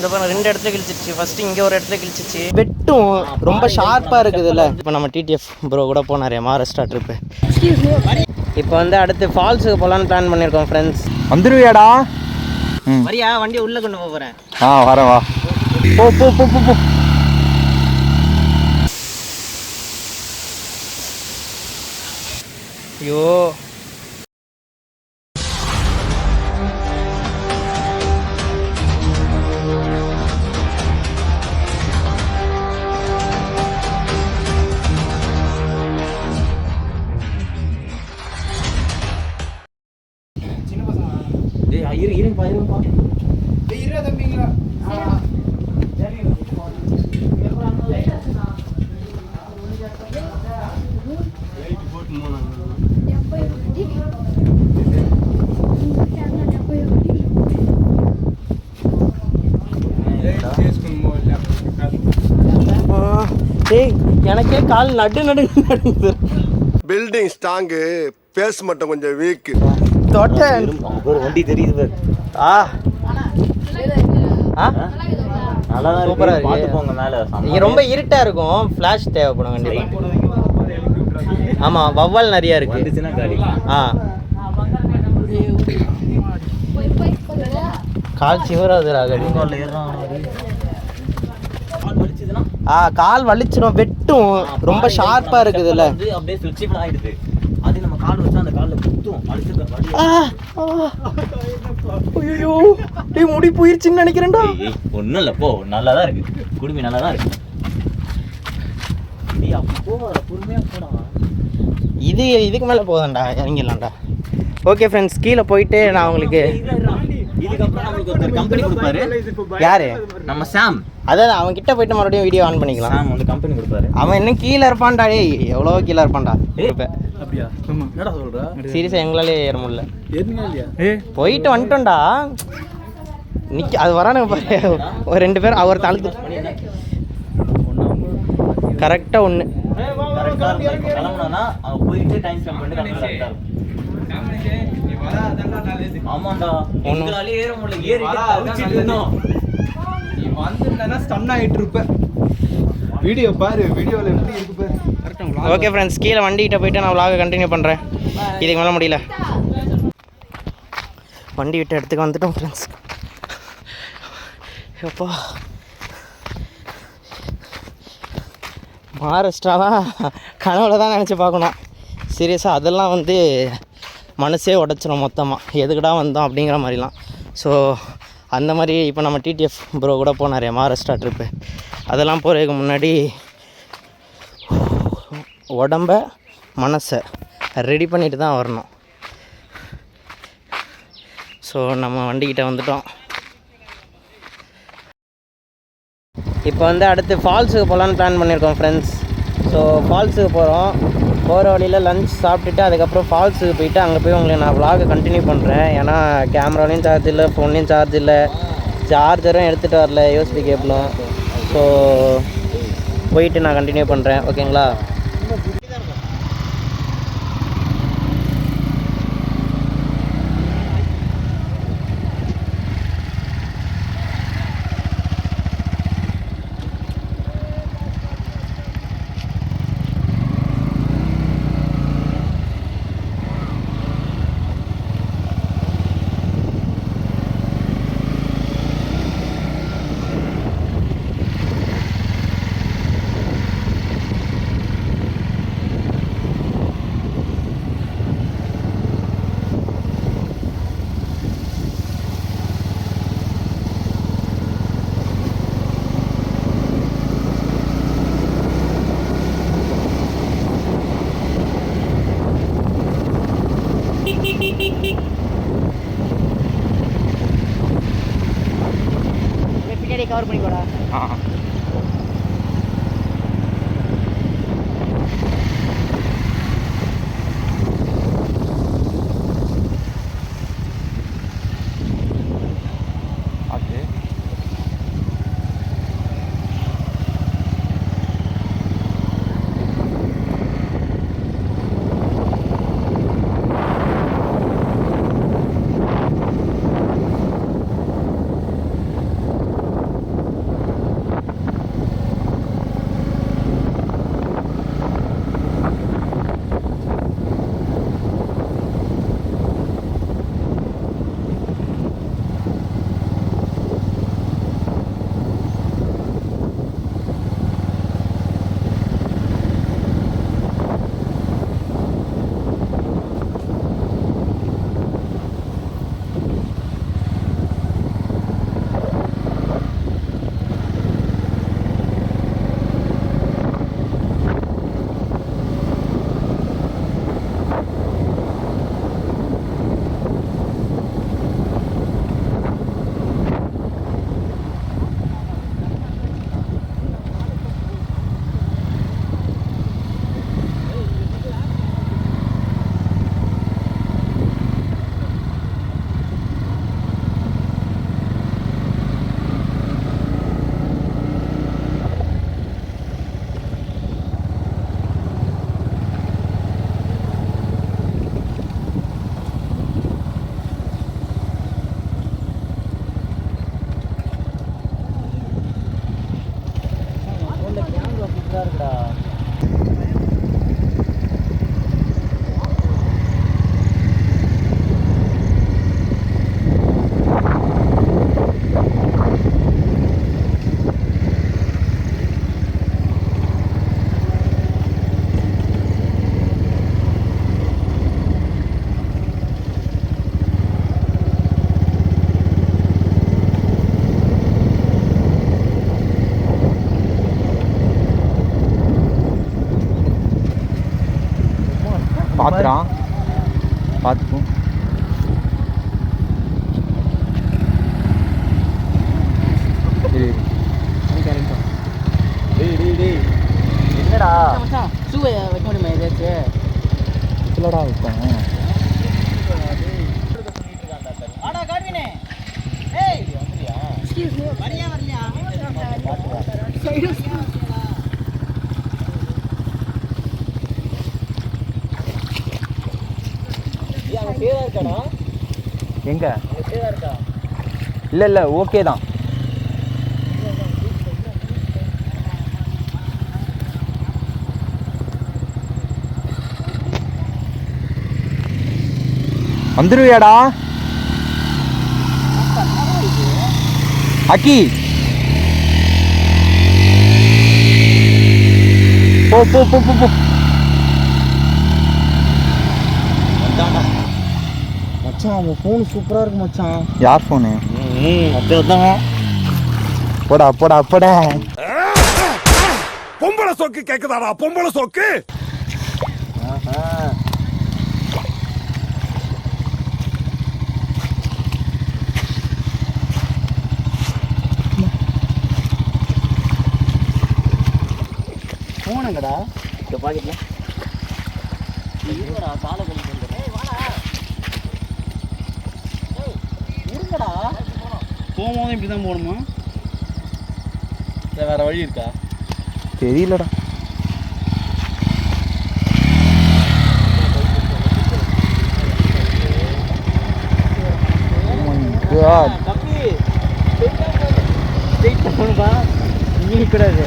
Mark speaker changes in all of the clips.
Speaker 1: இந்த பாருங்க 2 இடத்துல கிழிச்சிச்சு. ஃபர்ஸ்ட் இங்கே ஒரு இடத்துல கிழிச்சிச்சு. வெட்டும் ரொம்ப ஷார்ப்பாக இருக்குதுல்ல. இப்போ நம்ம டிடிஎஃப் ப்ரோ கூட போனார் மகாராஷ்டிரா ட்ரிப்பு. இப்போ வந்து அடுத்து ஃபால்ஸுக்கு போகலான்னு பிளான் பண்ணியிருக்கோம் ஃப்ரெண்ட்ஸ்.
Speaker 2: வந்துருவியாடா?
Speaker 1: வரியா? வண்டியை உள்ளே கொண்டு போகிறேன்.
Speaker 2: வரேன் வா. போ போ போ போ போ.
Speaker 1: ஐயோ எனக்கே கால் நடுங்குது.
Speaker 3: பில்டிங் ஸ்ட்ராங்கு, பேஸ் மட்டும் கொஞ்சம் வீக்.
Speaker 1: தொட்டேன்
Speaker 2: ஒரு வண்டி தெரியுது. நல்லா
Speaker 1: சூப்பரா இருக்கு.
Speaker 2: பார்த்து போங்க மேலே.
Speaker 1: இங்கே ரொம்ப இருட்டா இருக்கும். ஃப்ளாஷ் தேவைப்படும் கண்டிப்பா. ஆமா வவ்வால் நிறைய இருக்கு. கால் சிவராதுராக கால் வலிச்சிடும். வெட்டும் ரொம்ப ஷார்ப்பா இருக்குதுல்ல.
Speaker 2: அப்படியே ஃபிளெக்சிபிள் ஆயிடுது. அது நம்ம கால் வச்சா அந்த கால்ல குத்தும்.
Speaker 1: ஐயோ டேய் முடி போயிருச்சுன்னு நினைக்கிறேன்டா.
Speaker 2: ஒண்ணும் இல்ல போ. நல்லா தான் இருக்கு. குடுமி நல்லா தான் இருக்கு. டேய் அப்போ பொறுமையா போடா.
Speaker 1: இதுக்கு மேல போதண்டா இறங்கிடலாம்டா. ஓகே ஃப்ரெண்ட்ஸ், கீழே போயிட்டு நான் உங்களுக்கு
Speaker 2: இதுக்கப்புறம் நமக்கு ஒரு கம்பெனி கொடுப்பாரு.
Speaker 1: யாரு?
Speaker 2: நம்ம சாம்.
Speaker 1: அதான் அவன் கிட்ட போயிட்டு மறுபடியும் வீடியோ ஆன் பண்ணிக்கலாம்.
Speaker 2: சாம் வந்து கம்பெனி கொடுப்பாரு.
Speaker 1: அவன் இன்னும் கீழே இருப்பான்டா. டேய் எவ்வளோ கீழே இருப்பான்டா.
Speaker 4: அப்படியா? ஆமா. என்னடா சொல்ற?
Speaker 1: சீரியஸா எங்களாலே ஏற முடியல.
Speaker 4: ஏறினீங்களா இல்லையா?
Speaker 1: போயிட்டு வந்துட்டோம்டா. அது வரானு பாரு. ஒரு 2 பேர் அவர் தாழ்த்து கரெக்டாக 1
Speaker 2: கிளம்புனா அவன் போயிட்டு டைம் ஸ்பெண்ட் பண்ணி கரெக்டாக இருக்கும். ஆமாண்டா உங்களாலே ஏற முடியல. ஏறிட்டு இருந்தோம்.
Speaker 4: நீ வந்திருந்தா ஸ்டன் ஆயிட்டு இருப்ப. வீடியோ பாரு. வீடியோல எப்படி இருக்கு பாரு. கரெக்ட்டா.
Speaker 1: ஓகே ஃப்ரெண்ட்ஸ், கீழே வண்டிகிட்ட போயிட்டு நான் vlog கண்டினியூ பண்ணுறேன். இதுக்கு மேலே முடியல. வண்டி விட்டு இடத்துக்கு வந்துட்டோம் ஃப்ரெண்ட்ஸ். எப்போ மகாராஷ்டிராலாம் கனவுல தான் நினச்சி பார்க்கணும். சீரியஸாக அதெல்லாம் வந்து மனசே உடச்சிரும் மொத்தமாக. எதுக்குடா வந்தோம் அப்படிங்கிற மாதிரிலாம். ஸோ அந்த மாதிரி இப்போ நம்ம டிடிஎஃப் ப்ரோ கூட போனார் மகாராஷ்டிரா ட்ரிப்பு. அதெல்லாம் போகிறதுக்கு முன்னாடி உடம்ப மனசை ரெடி பண்ணிட்டு தான் வரணும். ஸோ நம்ம வண்டிக்கிட்ட வந்துட்டோம். இப்போ வந்து அடுத்து ஃபால்ஸுக்கு போகலான்னு பிளான் பண்ணியிருக்கோம் ஃப்ரெண்ட்ஸ். ஸோ ஃபால்ஸுக்கு போகிறோம். போகிற வழியில் லஞ்ச் சாப்பிட்டுட்டு அதுக்கப்புறம் ஃபால்ஸுக்கு போயிட்டு அங்கே போய் உங்களுக்கு நான் vlog கண்டினியூ பண்ணுறேன். ஏன்னா கேமராலையும் சார்ஜ் இல்லை, ஃபோன்லேயும் சார்ஜ் இல்லை, சார்ஜரும் எடுத்துகிட்டு வரல, யூஎஸ்பி கேபிளும். ஸோ போயிட்டு நான் கண்டினியூ பண்ணுறேன். ஓகேங்களா? பின்னாடி கவர் பண்ணி போடா.
Speaker 4: பார்த்துறான் பார்த்துப்போம்.
Speaker 2: என்னடா
Speaker 1: ஷூ வைக்க முடியுமா ஏதாச்சும்?
Speaker 4: இல்லடா வைப்பேன். எங்க இல்லை ஓகே தான். வந்துருவியாடா அக்கி? போ போ போ போ போ. மச்சான் அவன் ஃபோன் சூப்பராக இருக்கு மச்சான். யார் ஃபோனு? போடா போடா போடா.
Speaker 3: பொம்பளை சோக்கு கேக்குதாடா? பொம்பளை சோக்கு
Speaker 1: போனங்கடா
Speaker 2: இந்த பாக்கெட்ல இருங்கடா. காலை கழிச்சு இருங்கடா.
Speaker 1: போகும்போது இப்படி தான் போகணுமா? இல்லை வேறு வழி இருக்கா?
Speaker 4: தெரியலடா.
Speaker 1: தம்பி ஸ்ட்ரெயிட் போகணும்பா, இங்கே கூடாது.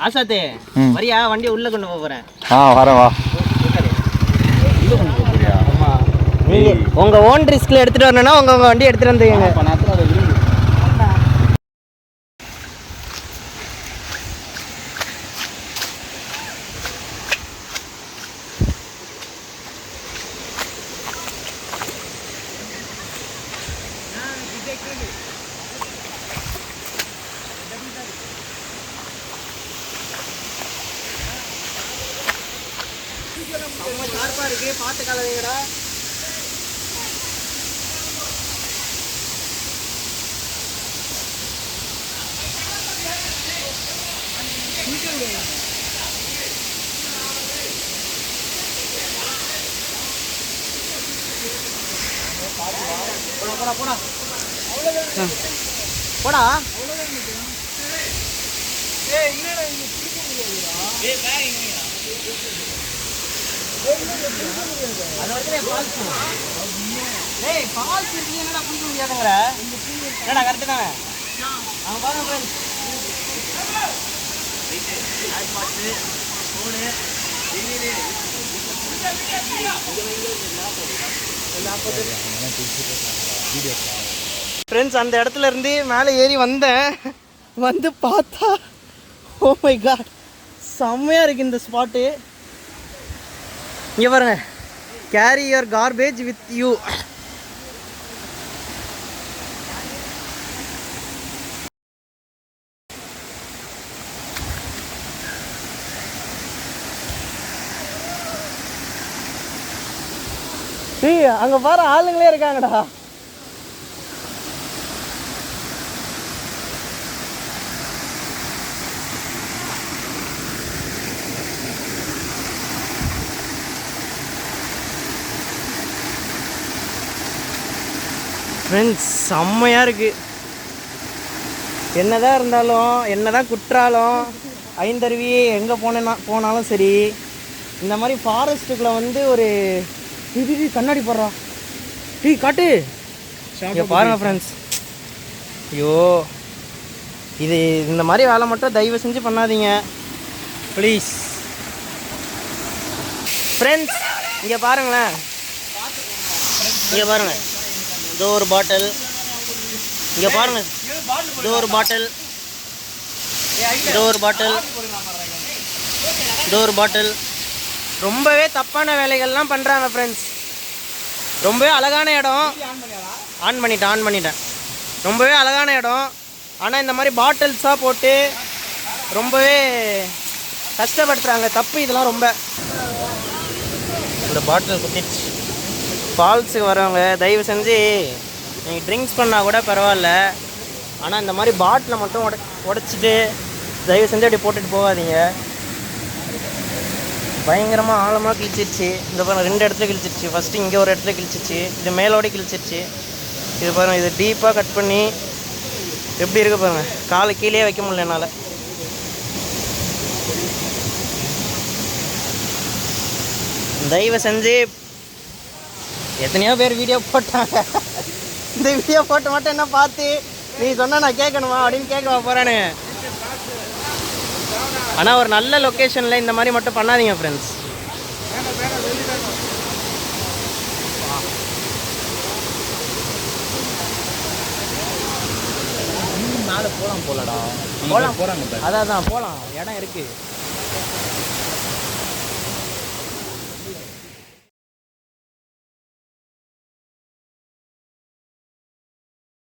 Speaker 1: ஆசாத்தே வரியா? வண்டியை உள்ள கொண்டு போறேன்.
Speaker 4: வரேன் வா.
Speaker 1: நீங்க உங்க ஓன் ரிஸ்க்ல எடுத்துட்டு வரணும்னா உங்க வண்டி எடுத்துட்டு வந்துங்க. பார்த்து கலவைங்கடா. போடா போடா போடா. அது வரைக்கும் ஃபால்ஸ். ஏய் ஃபால்ஸ் இருக்கு, என்னடா குளிக்க முடியாதுங்கற? என்னடா கரெக்ட் தானே? அவங்க பாருங்க ஃப்ரெண்ட்ஸ். ஃப்ரெண்ட்ஸ் அந்த இடத்துல இருந்து மேலே ஏறி வந்தேன். வந்து பார்த்தா ஓ மை காட் செம்மையாக இருக்குது இந்த ஸ்பாட்டு. இங்கே பாருங்க, carry your garbage with you. அங்கே பாரு ஆளுங்களே இருக்காங்கடா. ஃப்ரெண்ட்ஸ் செம்மையாக இருக்குது. என்னதான் இருந்தாலும் என்னதான் குற்றாலம் ஐந்தருவி எங்கே போனாலும் சரி, இந்த மாதிரி ஃபாரஸ்ட்டுக்குள்ளே வந்து ஒரு இது கண்ணாடி போடுறா டீ காட்டு இங்கே பாருங்கள் ஃப்ரெண்ட்ஸ். ஐயோ இது இந்த மாதிரி வேலை மட்டும் தயவு செஞ்சு பண்ணாதீங்க ப்ளீஸ் ஃப்ரெண்ட்ஸ். இங்கே பாருங்களேன், இங்கே பாருங்கள், இதோ ஒரு பாட்டில். இங்கே பாருங்கள், இதோ ஒரு பாட்டில், இதோ ஒரு பாட்டில், இதோ ஒரு பாட்டில். ரொம்பவே தப்பான வேலைகள்லாம் பண்ணுறாங்க ஃப்ரெண்ட்ஸ். ரொம்பவே அழகான இடம். ஆன் பண்ணிட்டேன். ரொம்பவே அழகான இடம். ஆனால் இந்த மாதிரி பாட்டில்ஸாக போட்டு ரொம்பவே கஷ்டப்படுத்துகிறாங்க. தப்பு இதெல்லாம் ரொம்ப. இந்த பாட்டில் குத்திடுச்சு. ஃபால்ஸுக்கு வரவங்க தயவு செஞ்சு நீங்கள் ட்ரிங்க்ஸ் பண்ணால் கூட பரவாயில்ல, ஆனால் இந்த மாதிரி பாட்டிலை மட்டும் உடைச்சிட்டு தயவு செஞ்சு அப்படி போட்டுட்டு போகாதீங்க. பயங்கரமாக ஆழமாக கிழிச்சிருச்சு. இந்த பாருங்கள் 2 இடத்துல கிழிச்சிருச்சு. ஃபஸ்ட்டு இங்கே ஒரு இடத்துல கிழிச்சிருச்சு, இது மேலோட கிழிச்சிருச்சு. இது பாருங்கள், இது டீப்பாக கட் பண்ணி எப்படி இருக்கு பாருங்கள். காலை கீழே வைக்க முடியல என்னால். தயவு செஞ்சு எத்தனையோ பேர் வீடியோ போட்டாங்க. இந்த வீடியோ போட்டு மட்டும் என்ன பார்த்து நீ சொன்னால் நான் கேட்கணுமா அப்படின்னு கேட்க போகிறேன்னு. ஆனால் ஒரு நல்ல லொக்கேஷனில் இந்த மாதிரி மட்டும் பண்ணாதீங்க ஃப்ரெண்ட்ஸ்.
Speaker 4: மேலே போகலாம் போலடா.
Speaker 1: போகலாம்
Speaker 4: போகிறாங்க.
Speaker 1: அதான் போகலாம், இடம் இருக்குது.